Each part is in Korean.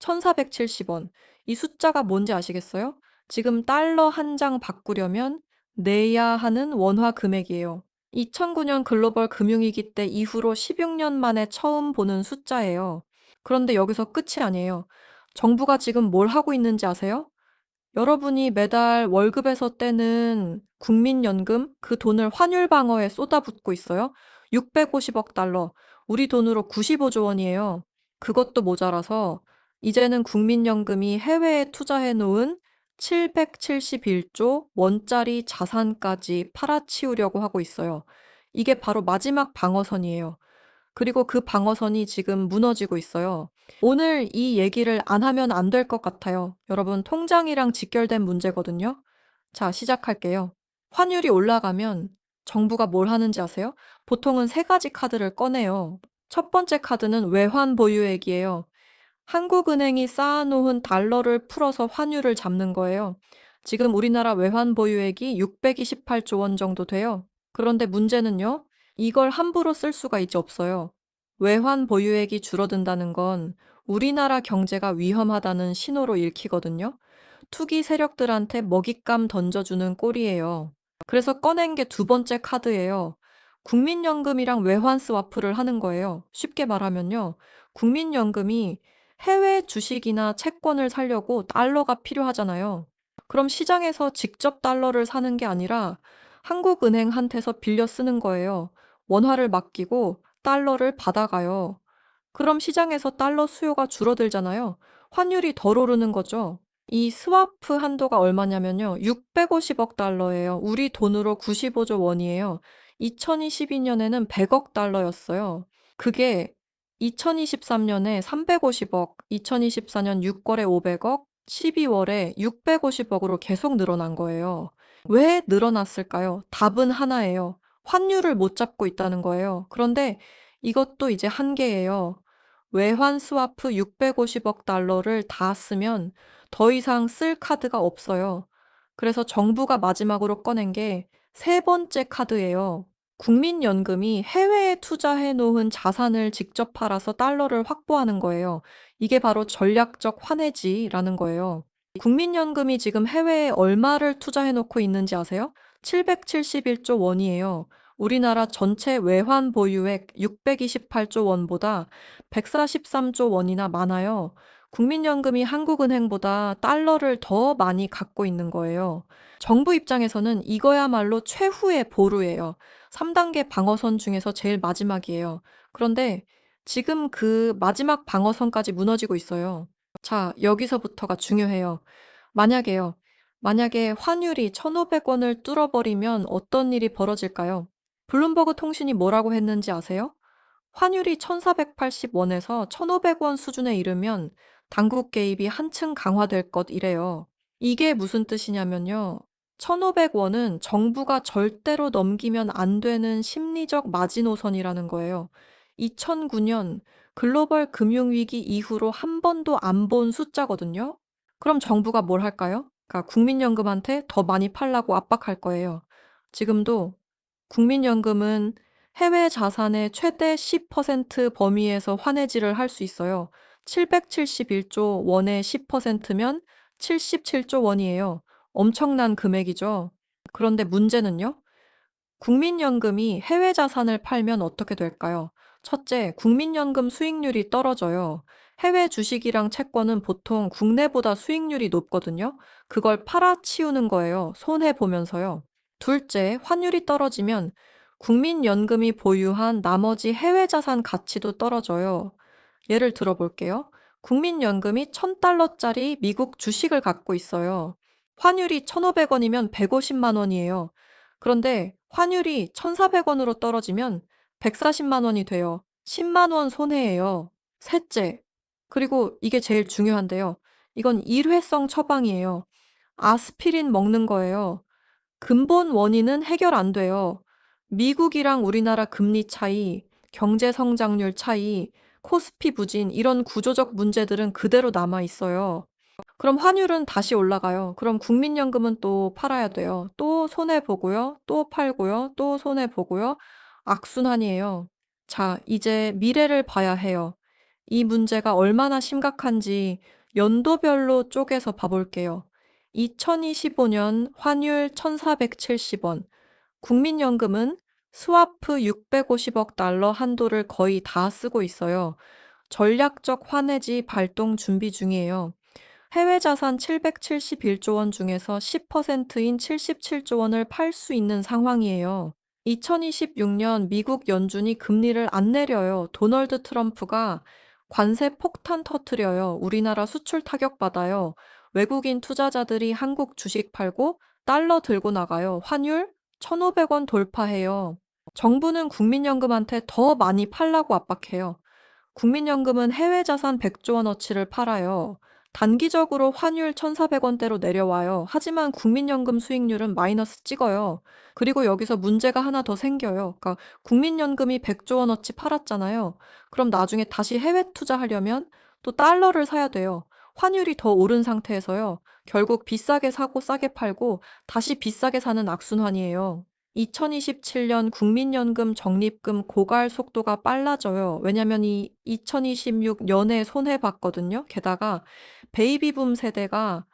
1470원. 이 숫자가 뭔지 아시겠어요? 지금 달러 한 장 바꾸려면 내야 하는 원화 금액이에요. 2009년 글로벌 금융위기 때 이후로 16년 만에 처음 보는 숫자예요. 그런데 여기서 끝이 아니에요. 정부가 지금 뭘 하고 있는지 아세요? 여러분이 매달 월급에서 떼는 국민연금 그 돈을 환율 방어에 쏟아붓고 있어요. 650억 달러, 우리 돈으로 95조 원이에요. 그것도 모자라서 이제는 국민연금이 해외에 투자해 놓은 771조 원짜리 자산까지 팔아치우려고 하고 있어요. 이게 바로 마지막 방어선이에요. 그리고 그 방어선이 지금 무너지고 있어요. 오늘 이 얘기를 안 하면 안 될 것 같아요. 여러분, 통장이랑 직결된 문제거든요. 자, 시작할게요. 환율이 올라가면 정부가 뭘 하는지 아세요? 보통은 세 가지 카드를 꺼내요. 첫 번째 카드는 외환 보유액이에요. 한국은행이 쌓아놓은 달러를 풀어서 환율을 잡는 거예요. 지금 우리나라 외환 보유액이 628조 원 정도 돼요. 그런데 문제는요, 이걸 함부로 쓸 수가 이제 없어요. 외환 보유액이 줄어든다는 건 우리나라 경제가 위험하다는 신호로 읽히거든요. 투기 세력들한테 먹잇감 던져주는 꼴이에요. 그래서 꺼낸 게 두 번째 카드예요. 국민연금이랑 외환 스와프를 하는 거예요. 쉽게 말하면요. 국민연금이 해외 주식이나 채권을 사려고 달러가 필요하잖아요. 그럼 시장에서 직접 달러를 사는 게 아니라 한국은행한테서 빌려 쓰는 거예요. 원화를 맡기고 달러를 받아가요. 그럼 시장에서 달러 수요가 줄어들잖아요. 환율이 덜 오르는 거죠. 이 스와프 한도가 얼마냐면요. 650억 달러예요. 우리 돈으로 95조 원이에요. 2022년에는 100억 달러였어요. 그게 2023년에 350억, 2024년 6월에 500억, 12월에 650억으로 계속 늘어난 거예요. 왜 늘어났을까요? 답은 하나예요. 환율을 못 잡고 있다는 거예요. 그런데 이것도 이제 한계예요. 외환 스와프 650억 달러를 다 쓰면 더 이상 쓸 카드가 없어요. 그래서 정부가 마지막으로 꺼낸 게 세 번째 카드예요. 국민연금이 해외에 투자해 놓은 자산을 직접 팔아서 달러를 확보하는 거예요. 이게 바로 전략적 환해지라는 거예요. 국민연금이 지금 해외에 얼마를 투자해 놓고 있는지 아세요? 771조 원이에요. 우리나라 전체 외환 보유액 628조 원보다 143조 원이나 많아요. 국민연금이 한국은행보다 달러를 더 많이 갖고 있는 거예요. 정부 입장에서는 이거야말로 최후의 보루예요. 3단계 방어선 중에서 제일 마지막이에요. 그런데 지금 그 마지막 방어선까지 무너지고 있어요. 자, 여기서부터가 중요해요. 만약에요. 만약에 환율이 1,500원을 뚫어버리면 어떤 일이 벌어질까요? 블룸버그 통신이 뭐라고 했는지 아세요? 환율이 1,480원에서 1,500원 수준에 이르면 당국 개입이 한층 강화될 것이래요. 이게 무슨 뜻이냐면요. 1,500원은 정부가 절대로 넘기면 안 되는 심리적 마지노선이라는 거예요. 2009년 글로벌 금융위기 이후로 한 번도 안 본 숫자거든요. 그럼 정부가 뭘 할까요? 그러니까 국민연금한테 더 많이 팔라고 압박할 거예요. 지금도 국민연금은 해외 자산의 최대 10% 범위에서 환해지를 할 수 있어요. 771조 원의 10%면 77조 원이에요. 엄청난 금액이죠. 그런데 문제는요. 국민연금이 해외 자산을 팔면 어떻게 될까요? 첫째, 국민연금 수익률이 떨어져요. 해외 주식이랑 채권은 보통 국내보다 수익률이 높거든요. 그걸 팔아치우는 거예요. 손해보면서요. 둘째, 환율이 떨어지면 국민연금이 보유한 나머지 해외 자산 가치도 떨어져요. 예를 들어볼게요. 국민연금이 1,000달러짜리 미국 주식을 갖고 있어요. 환율이 1,500원이면 150만 원이에요. 그런데 환율이 1,400원으로 떨어지면 140만 원이 돼요. 10만 원 손해예요. 셋째, 그리고 이게 제일 중요한데요. 이건 일회성 처방이에요. 아스피린 먹는 거예요. 근본 원인은 해결 안 돼요. 미국이랑 우리나라 금리 차이, 경제 성장률 차이, 코스피 부진, 이런 구조적 문제들은 그대로 남아 있어요. 그럼 환율은 다시 올라가요. 그럼 국민연금은 또 팔아야 돼요. 또 손해보고요. 또 팔고요. 또 손해보고요. 악순환이에요. 자, 이제 미래를 봐야 해요. 이 문제가 얼마나 심각한지 연도별로 쪼개서 봐볼게요. 2025년 환율 1,470원, 국민연금은 스와프 650억 달러 한도를 거의 다 쓰고 있어요. 전략적 환해지 발동 준비 중이에요. 해외 자산 771조 원 중에서 10%인 77조 원을 팔 수 있는 상황이에요. 2026년 미국 연준이 금리를 안 내려요. 도널드 트럼프가 관세 폭탄 터트려요. 우리나라 수출 타격받아요. 외국인 투자자들이 한국 주식 팔고 달러 들고 나가요. 환율 1,500원 돌파해요. 정부는 국민연금한테 더 많이 팔라고 압박해요. 국민연금은 해외 자산 100조 원어치를 팔아요. 단기적으로 환율 1,400원대로 내려와요. 하지만 국민연금 수익률은 마이너스 찍어요. 그리고 여기서 문제가 하나 더 생겨요. 그러니까 국민연금이 100조 원어치 팔았잖아요. 그럼 나중에 다시 해외 투자하려면 또 달러를 사야 돼요. 환율이 더 오른 상태에서요. 결국 비싸게 사고 싸게 팔고 다시 비싸게 사는 악순환이에요. 2027년 국민연금 적립금 고갈 속도가 빨라져요. 왜냐면 이 2026년에 손해봤거든요. 게다가 베이비붐 세대가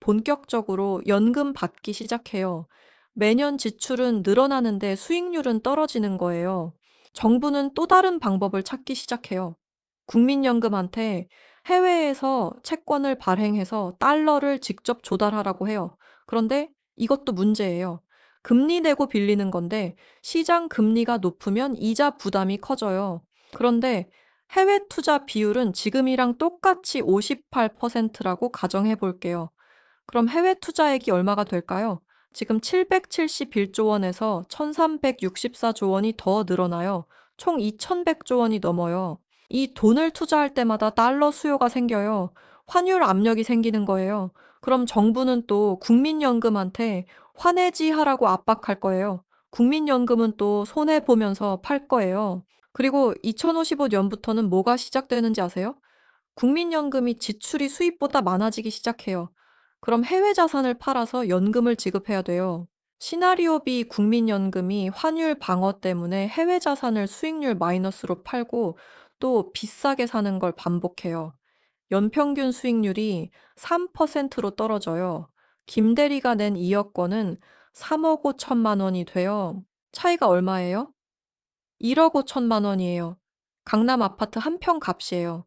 본격적으로 연금 받기 시작해요. 매년 지출은 늘어나는데 수익률은 떨어지는 거예요. 정부는 또 다른 방법을 찾기 시작해요. 국민연금한테 해외에서 채권을 발행해서 달러를 직접 조달하라고 해요. 그런데 이것도 문제예요. 금리 내고 빌리는 건데 시장 금리가 높으면 이자 부담이 커져요. 그런데 해외 투자 비율은 지금이랑 똑같이 58%라고 가정해 볼게요. 그럼 해외 투자액이 얼마가 될까요? 지금 771조 원에서 1364조 원이 더 늘어나요. 총 2100조 원이 넘어요. 이 돈을 투자할 때마다 달러 수요가 생겨요. 환율 압력이 생기는 거예요. 그럼 정부는 또 국민연금한테 환해지 하라고 압박할 거예요. 국민연금은 또 손해보면서 팔 거예요. 그리고 2055년부터는 뭐가 시작되는지 아세요? 국민연금이 지출이 수입보다 많아지기 시작해요. 그럼 해외 자산을 팔아서 연금을 지급해야 돼요. 시나리오 B 국민연금이 환율 방어 때문에 해외 자산을 수익률 마이너스로 팔고 또 비싸게 사는 걸 반복해요. 연평균 수익률이 3%로 떨어져요. 김대리가 낸 2억 건은 3억 5천만 원이 돼요. 차이가 얼마예요? 1억 5천만 원이에요. 강남 아파트 한 평 값이에요.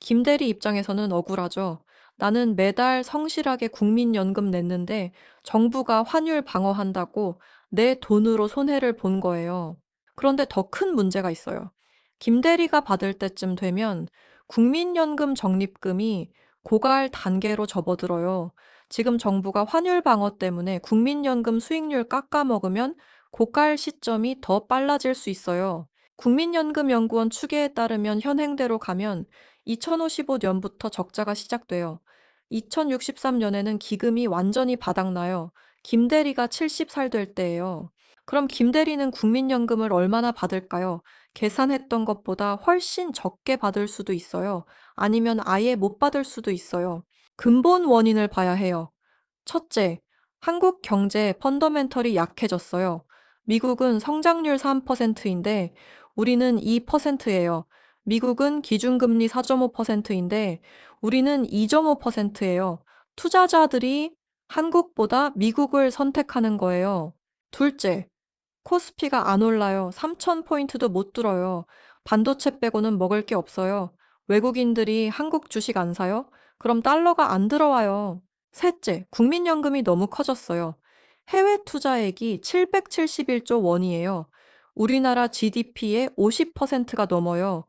김대리 입장에서는 억울하죠. 나는 매달 성실하게 국민연금 냈는데 정부가 환율 방어한다고 내 돈으로 손해를 본 거예요. 그런데 더 큰 문제가 있어요. 김대리가 받을 때쯤 되면 국민연금 적립금이 고갈 단계로 접어들어요. 지금 정부가 환율 방어 때문에 국민연금 수익률 깎아먹으면 고갈 시점이 더 빨라질 수 있어요. 국민연금연구원 추계에 따르면 현행대로 가면 2055년부터 적자가 시작돼요. 2063년에는 기금이 완전히 바닥나요. 김대리가 70살 될 때예요. 그럼 김대리는 국민연금을 얼마나 받을까요? 계산했던 것보다 훨씬 적게 받을 수도 있어요. 아니면 아예 못 받을 수도 있어요. 근본 원인을 봐야 해요. 첫째, 한국 경제 펀더멘털이 약해졌어요. 미국은 성장률 3%인데 우리는 2%예요. 미국은 기준금리 4.5%인데 우리는 2.5%예요. 투자자들이 한국보다 미국을 선택하는 거예요. 둘째, 코스피가 안 올라요. 3,000포인트도 못 들어요. 반도체 빼고는 먹을 게 없어요. 외국인들이 한국 주식 안 사요? 그럼 달러가 안 들어와요. 셋째, 국민연금이 너무 커졌어요. 해외 투자액이 771조 원이에요. 우리나라 GDP의 50%가 넘어요.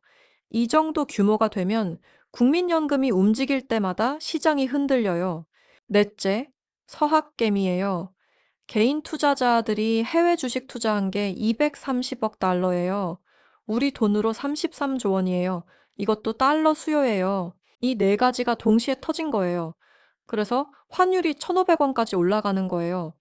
이 정도 규모가 되면 국민연금이 움직일 때마다 시장이 흔들려요. 넷째, 서학개미예요. 개인 투자자들이 해외 주식 투자한 게 230억 달러예요. 우리 돈으로 33조 원이에요. 이것도 달러 수요예요. 이 네 가지가 동시에 터진 거예요. 그래서 환율이 1,500원까지 올라가는 거예요.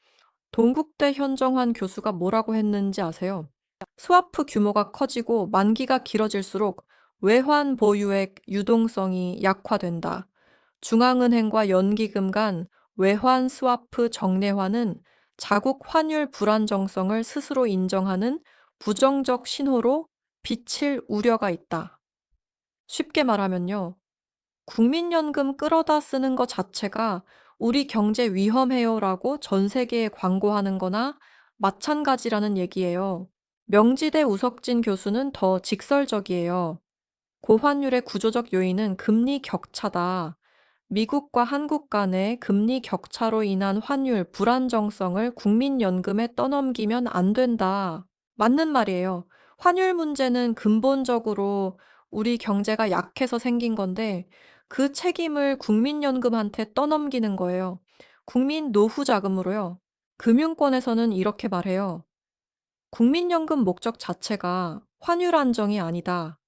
동국대 현정환 교수가 뭐라고 했는지 아세요? 스와프 규모가 커지고 만기가 길어질수록 외환 보유액 유동성이 약화된다. 중앙은행과 연기금 간 외환 스와프 정례화는 자국 환율 불안정성을 스스로 인정하는 부정적 신호로 비칠 우려가 있다. 쉽게 말하면요. 국민연금 끌어다 쓰는 것 자체가 우리 경제 위험해요라고 전 세계에 광고하는 거나 마찬가지라는 얘기예요. 명지대 우석진 교수는 더 직설적이에요. 고환율의 구조적 요인은 금리 격차다. 미국과 한국 간의 금리 격차로 인한 환율 불안정성을 국민연금에 떠넘기면 안 된다. 맞는 말이에요. 환율 문제는 근본적으로 우리 경제가 약해서 생긴 건데 그 책임을 국민연금한테 떠넘기는 거예요. 국민 노후 자금으로요. 금융권에서는 이렇게 말해요. 국민연금 목적 자체가 환율 안정이 아니다.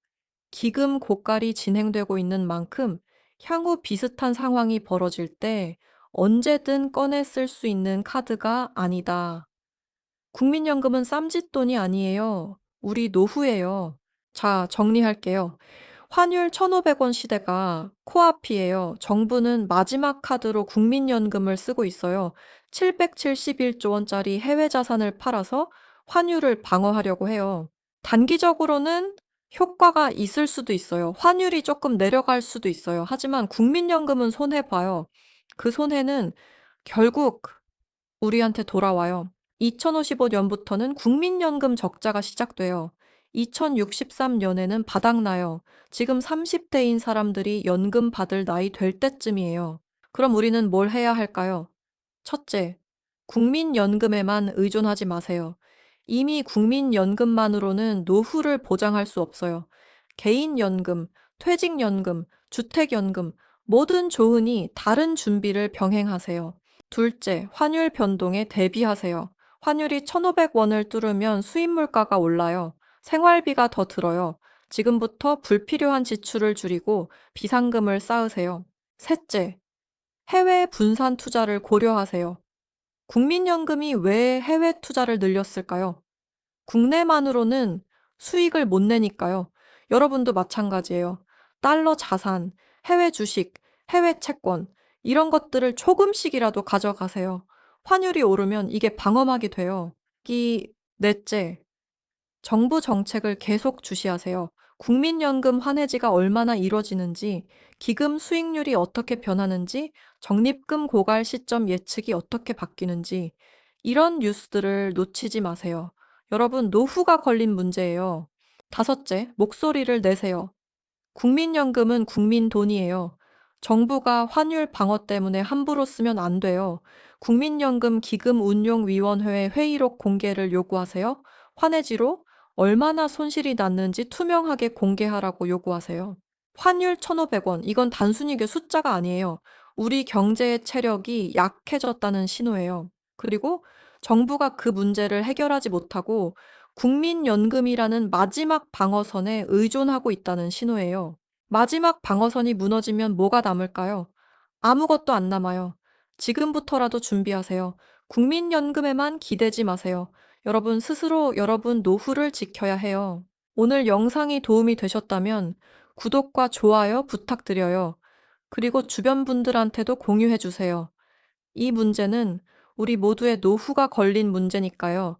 기금 고갈이 진행되고 있는 만큼 향후 비슷한 상황이 벌어질 때 언제든 꺼내 쓸 수 있는 카드가 아니다. 국민연금은 쌈짓돈이 아니에요. 우리 노후예요. 자, 정리할게요. 환율 1,500원 시대가 코앞이에요. 정부는 마지막 카드로 국민연금을 쓰고 있어요. 771조 원짜리 해외 자산을 팔아서 환율을 방어하려고 해요. 단기적으로는 효과가 있을 수도 있어요. 환율이 조금 내려갈 수도 있어요. 하지만 국민연금은 손해봐요. 그 손해는 결국 우리한테 돌아와요. 2055년부터는 국민연금 적자가 시작돼요. 2063년에는 바닥나요. 지금 30대인 사람들이 연금 받을 나이 될 때쯤이에요. 그럼 우리는 뭘 해야 할까요? 첫째, 국민연금에만 의존하지 마세요. 이미 국민연금만으로는 노후를 보장할 수 없어요. 개인연금, 퇴직연금, 주택연금, 뭐든 좋으니 다른 준비를 병행하세요. 둘째, 환율 변동에 대비하세요. 환율이 1,500원을 뚫으면 수입 물가가 올라요. 생활비가 더 들어요. 지금부터 불필요한 지출을 줄이고 비상금을 쌓으세요. 셋째, 해외 분산 투자를 고려하세요. 국민연금이 왜 해외 투자를 늘렸을까요? 국내만으로는 수익을 못 내니까요. 여러분도 마찬가지예요. 달러 자산, 해외 주식, 해외 채권, 이런 것들을 조금씩이라도 가져가세요. 환율이 오르면 이게 방어막이 돼요. 넷째, 정부 정책을 계속 주시하세요. 국민연금 환해지가 얼마나 이뤄지는지, 기금 수익률이 어떻게 변하는지, 적립금 고갈 시점 예측이 어떻게 바뀌는지, 이런 뉴스들을 놓치지 마세요. 여러분, 노후가 걸린 문제예요. 다섯째, 목소리를 내세요. 국민연금은 국민 돈이에요. 정부가 환율 방어 때문에 함부로 쓰면 안 돼요. 국민연금 기금운용위원회 회의록 공개를 요구하세요. 환해지로 얼마나 손실이 났는지 투명하게 공개하라고 요구하세요. 환율 1,500원, 이건 단순히 그 숫자가 아니에요. 우리 경제의 체력이 약해졌다는 신호예요. 그리고 정부가 그 문제를 해결하지 못하고 국민연금이라는 마지막 방어선에 의존하고 있다는 신호예요. 마지막 방어선이 무너지면 뭐가 남을까요? 아무것도 안 남아요. 지금부터라도 준비하세요. 국민연금에만 기대지 마세요. 여러분 스스로 여러분 노후를 지켜야 해요. 오늘 영상이 도움이 되셨다면 구독과 좋아요 부탁드려요. 그리고 주변 분들한테도 공유해 주세요. 이 문제는 우리 모두의 노후가 걸린 문제니까요.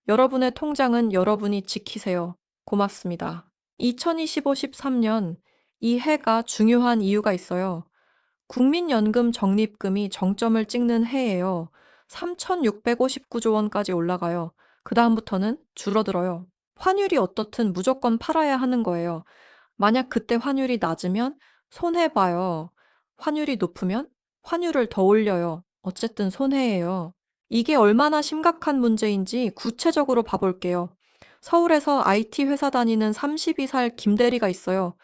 여러분의 통장은 여러분이 지키세요. 고맙습니다. 2025-13년 이 해가 중요한 이유가 있어요. 국민연금 적립금이 정점을 찍는 해예요. 3,659조 원까지 올라가요. 그다음부터는 줄어들어요. 환율이 어떻든 무조건 팔아야 하는 거예요. 만약 그때 환율이 낮으면 손해봐요. 환율이 높으면 환율을 더 올려요. 어쨌든 손해예요. 이게 얼마나 심각한 문제인지 구체적으로 봐볼게요. 서울에서 IT 회사 다니는 32살 김대리가 있어요.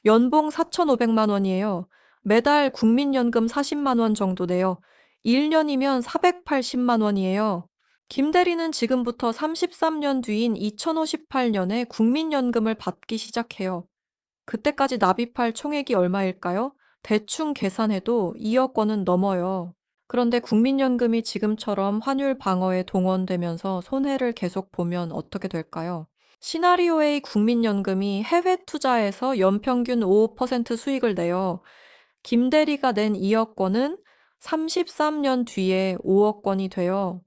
연봉 4,500만 원이에요. 매달 국민연금 40만 원 정도 내요. 1년이면 480만 원이에요. 김대리는 지금부터 33년 뒤인 2058년에 국민연금을 받기 시작해요. 그때까지 납입할 총액이 얼마일까요? 대충 계산해도 2억 원은 넘어요. 그런데 국민연금이 지금처럼 환율 방어에 동원되면서 손해를 계속 보면 어떻게 될까요? 시나리오 A 국민연금이 해외 투자에서 연평균 5% 수익을 내요. 김대리가 낸 2억 원은 33년 뒤에 5억 원이 돼요.